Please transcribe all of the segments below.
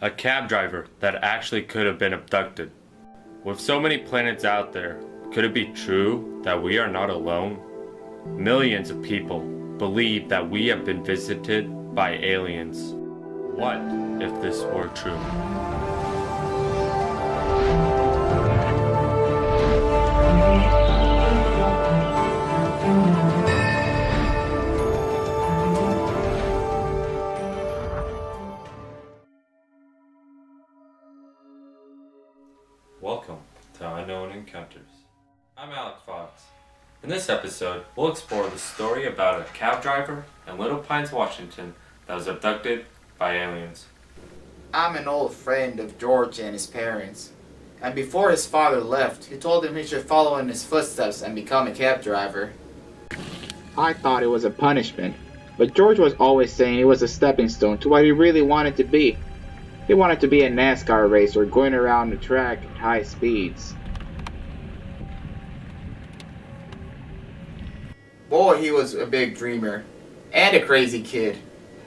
A cab driver that actually could have been abducted. With so many planets out there, could it be true that we are not alone? Millions of people believe that we have been visited by aliens. What if this were true? Welcome to Unknown Encounters. I'm Alec Fox. In this episode, we'll explore the story about a cab driver in Little Pines, Washington that was abducted by aliens. I'm an old friend of George and his parents, and before his father left, he told him he should follow in his footsteps and become a cab driver. I thought it was a punishment, but George was always saying it was a stepping stone to what he really wanted to be. He wanted to be a NASCAR racer going around the track at high speeds. Boy, he was a big dreamer, and a crazy kid.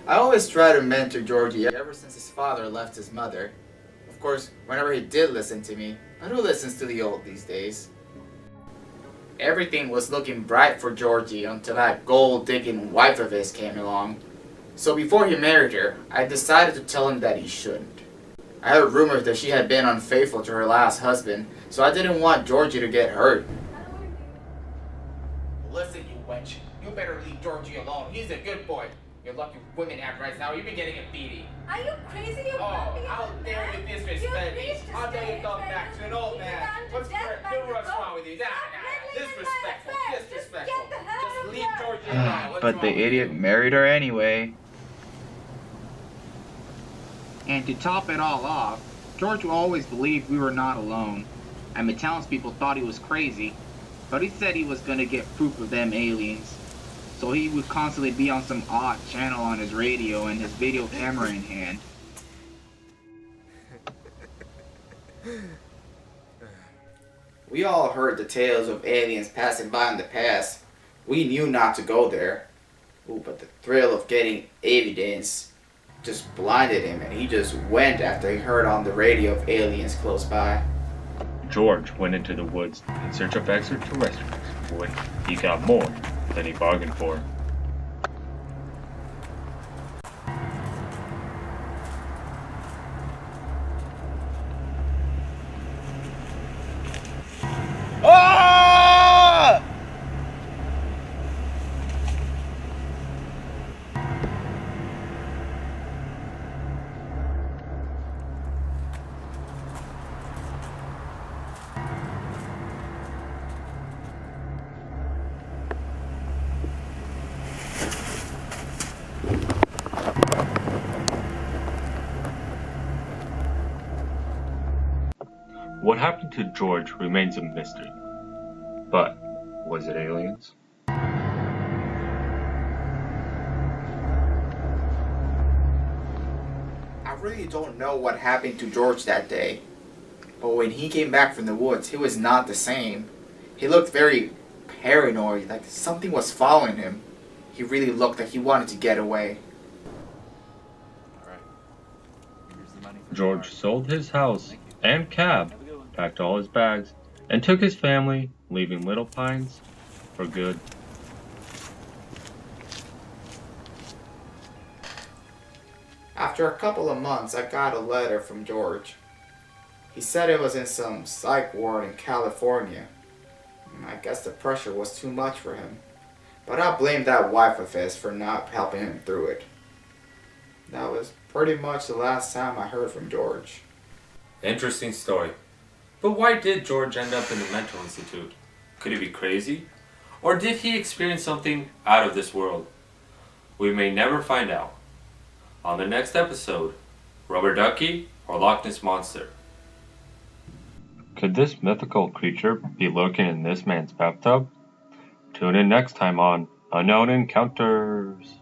I always tried to mentor Georgie ever since his father left his mother. Of course, whenever he did listen to me, but who listens to the old these days? Everything was looking bright for Georgie until that gold-digging wife of his came along. So before he married her, I decided to tell him that he shouldn't. I heard rumors that she had been unfaithful to her last husband, so I didn't want Georgie to get hurt. Listen, you wench. You better leave Georgie alone. He's a good boy. You're lucky women act right now. You've been getting a beating. Are you crazy? You How dare you disrespect me? How dare you talk back to an old man? What's wrong with you? Disrespectful. Just leave Georgie alone. But the idiot married her anyway. And to top it all off, George always believed we were not alone, and the townspeople thought he was crazy, but he said he was going to get proof of them aliens. So he would constantly be on some odd channel on his radio and his video camera in hand. We all heard the tales of aliens passing by in the past. We knew not to go there. Ooh, but the thrill of getting evidence just blinded him, and he just went after he heard on the radio of aliens close by. George went into the woods in search of extraterrestrials. Boy, he got more than he bargained for. What happened to George remains a mystery. But was it aliens? I really don't know what happened to George that day, but when he came back from the woods, he was not the same. He looked very paranoid, like something was following him. He really looked like he wanted to get away. George sold his house and cab, packed all his bags, and took his family, leaving Little Pines for good. After a couple of months, I got a letter from George. He said it was in some psych ward in California. I guess the pressure was too much for him. But I blame that wife of his for not helping him through it. That was pretty much the last time I heard from George. Interesting story. But why did George end up in the mental institute? Could he be crazy? Or did he experience something out of this world? We may never find out. On the next episode, Rubber Ducky or Loch Ness Monster? Could this mythical creature be lurking in this man's bathtub? Tune in next time on Unknown Encounters.